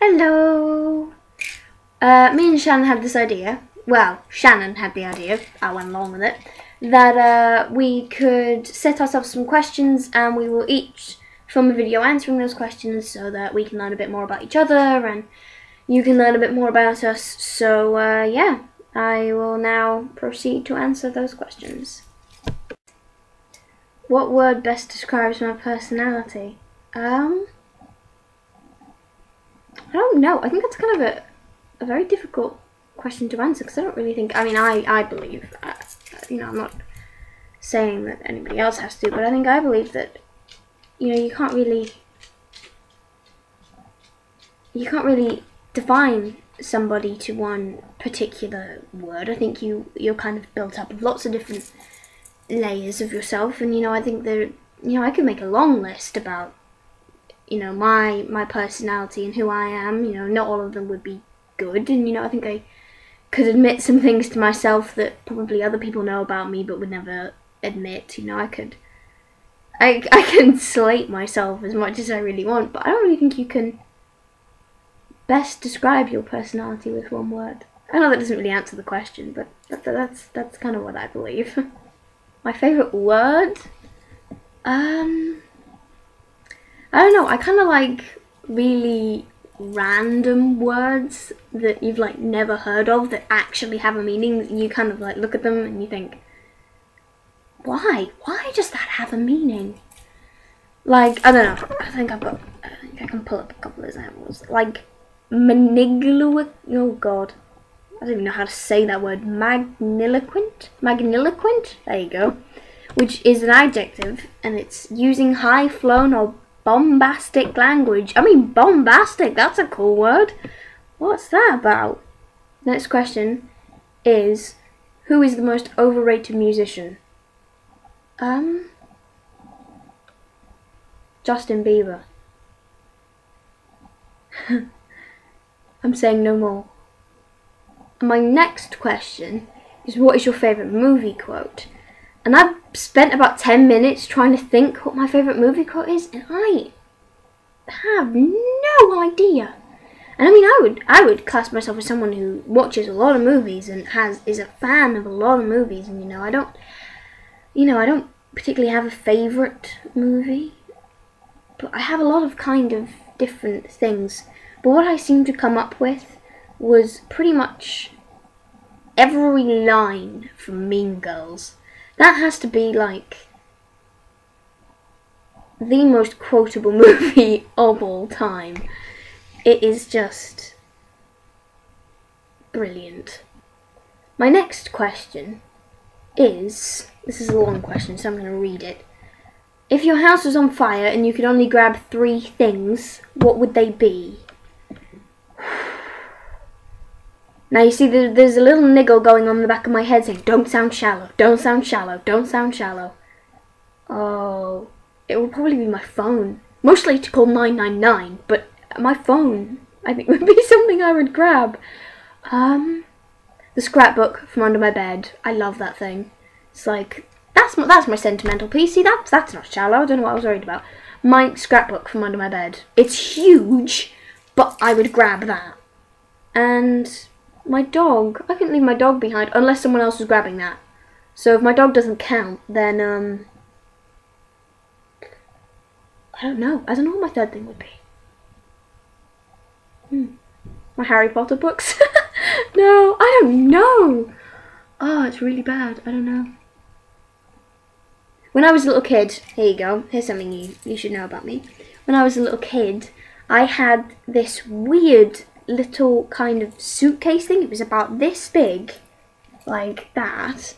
Hello! Me and Shannon had this idea. Well, Shannon had the idea, I went along with it, that we could set ourselves some questions and we will each film a video answering those questions so that we can learn a bit more about each other and you can learn a bit more about us. So, yeah, I will now proceed to answer those questions. What word best describes my personality? I don't know. I think that's kind of a very difficult question to answer because I don't really think. I mean, I believe, I'm not saying that anybody else has to, but I believe that, you can't really define somebody to one particular word. I think you're kind of built up of lots of different layers of yourself, and I think that I could make a long list about my personality and who I am. Not all of them would be good, and I think I could admit some things to myself that probably other people know about me but would never admit. I can slate myself as much as I really want, but I don't really think you can best describe your personality with one word. I know that doesn't really answer the question, but that's kind of what I believe. My favourite word? I don't know, I kind of like really random words that you've never heard of that actually have a meaning. You kind of look at them and you think, why does that have a meaning? I don't know, I think I can pull up a couple of examples. Oh god, I don't even know how to say that word. Magniloquent, there you go, which is an adjective and it's using high-flown or bombastic language. I mean, bombastic, that's a cool word. What's that about? Next question is, who is the most overrated musician? Justin Bieber. I'm saying no more. My next question is, what is your favourite movie quote? And I've spent about 10 minutes trying to think what my favourite movie quote is, and I have no idea. And I mean, I would class myself as someone who watches a lot of movies and is a fan of a lot of movies, and I don't particularly have a favourite movie, but I have a lot of kind of different things. But what I seemed to come up with was pretty much every line from Mean Girls. That has to be the most quotable movie of all time. It is just brilliant. My next question is, this is a long question so I'm going to read it. If your house was on fire and you could only grab 3 things, what would they be? Now you see there's a little niggle going on in the back of my head saying, don't sound shallow, don't sound shallow, don't sound shallow. Oh, it would probably be my phone. Mostly to call 999, but my phone, I think, would be something I would grab. The scrapbook from under my bed. I love that thing. It's that's my sentimental piece. See, that's not shallow. I don't know what I was worried about. My scrapbook from under my bed. It's huge, but I would grab that. And my dog, I couldn't leave my dog behind unless someone else was grabbing that. So if my dog doesn't count, then, I don't know what my third thing would be. My Harry Potter books? No, I don't know. Oh, it's really bad. I don't know. When I was a little kid, here you go, here's something you should know about me. When I was a little kid, I had this weird little kind of suitcase thing. It was about this big, like that.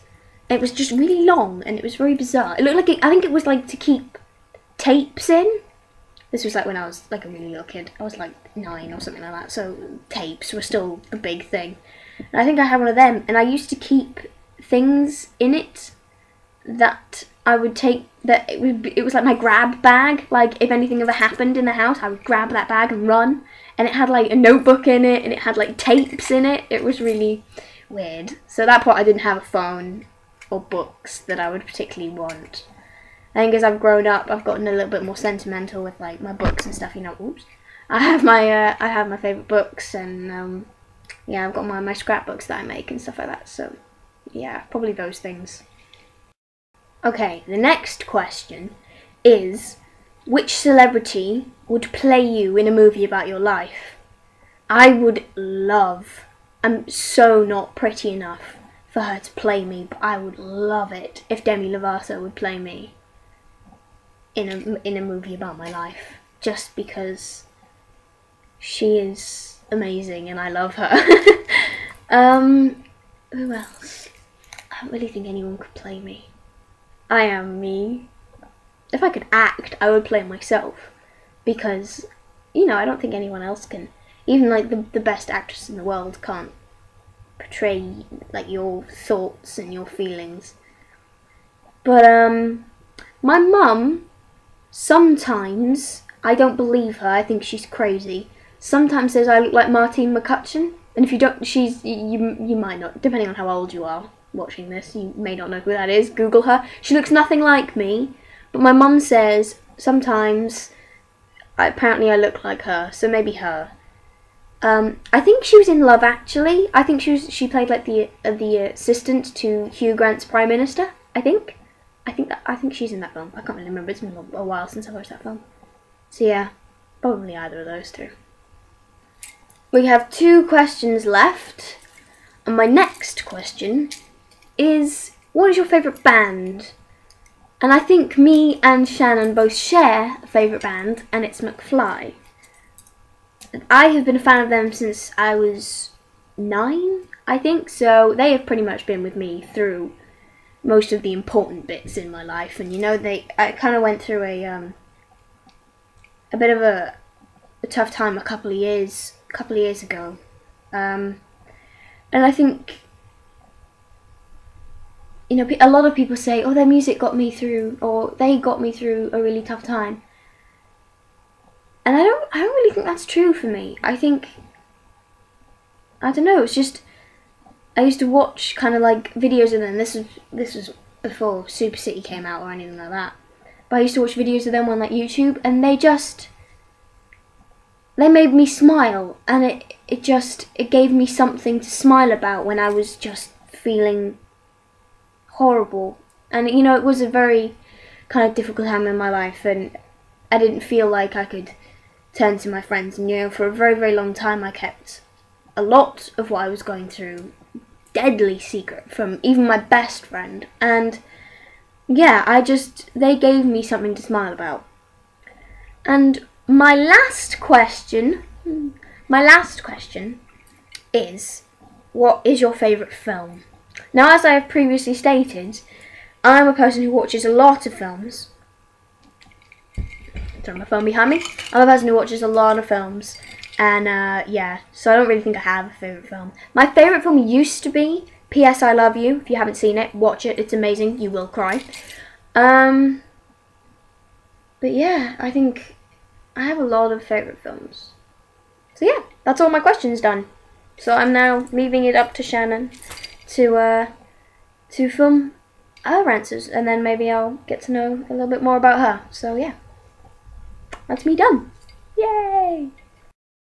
It was just really long and it was very bizarre. It looked like I think it was to keep tapes in. This was when I was a really little kid. I was 9 or something like that, so tapes were still a big thing. And I think I had one of them, and I used to keep things in it that I would take, that it was like my grab bag. If anything ever happened in the house, I would grab that bag and run. And it had a notebook in it, and it had tapes in it. It was really weird. So at that point I didn't have a phone or books that I would particularly want. I think as I've grown up, I've gotten a little bit more sentimental with my books and stuff. Oops. I have my favourite books, and yeah, I've got my scrapbooks that I make and stuff like that. So yeah, probably those things. Okay, the next question is, which celebrity would play you in a movie about your life? I would love, I'm so not pretty enough for her to play me, but I would love it if Demi Lovato would play me in a movie about my life, just because she is amazing and I love her. Who else? I don't really think anyone could play me. I am me. If I could act, I would play myself, because, you know, I don't think anyone else can. Even like the best actress in the world can't portray like your thoughts and your feelings. But my mum, sometimes, I don't believe her, I think she's crazy, sometimes says I look like Martine McCutcheon. And if you don't, you might not, depending on how old you are watching this, you may not know who that is. Google her. She looks nothing like me, but my mum says sometimes apparently I look like her, so maybe her. I think she was in Love Actually. I think she played like the assistant to Hugh Grant's Prime Minister. I think she's in that film. I can't really remember. It's been a while since I watched that film. So yeah, probably either of those two. We have 2 questions left, and my next question is, what is your favourite band? And I think me and Shannon both share a favourite band, and it's McFly. I have been a fan of them since I was 9, I think, so they have pretty much been with me through most of the important bits in my life. And you know, I kind of went through a bit of a tough time a couple of years ago, and I think, you know, a lot of people say, oh, their music got me through, or they got me through a really tough time. And I don't really think that's true for me. I think, I don't know, it's just, I used to watch kind of like videos of them. This was before Super City came out or anything like that. But I used to watch videos of them on like YouTube, and they made me smile, and it gave me something to smile about when I was just feeling horrible. And you know, it was a very kind of difficult time in my life, and I didn't feel like I could turn to my friends. And you know, for a very, very long time I kept a lot of what I was going through deadly secret from even my best friend. And yeah, they gave me something to smile about. And my last question is, what is your favourite film? Now, as I have previously stated, I'm a person who watches a lot of films. Sorry, my phone behind me. I'm a person who watches a lot of films, and yeah, so I don't really think I have a favourite film. My favourite film used to be P.S. I Love You. If you haven't seen it, watch it. It's amazing. You will cry. But yeah, I think I have a lot of favourite films. So yeah, that's all my questions done. So I'm now leaving it up to Shannon to film her answers, and then maybe I'll get to know a little bit more about her. So yeah, that's me done. Yay!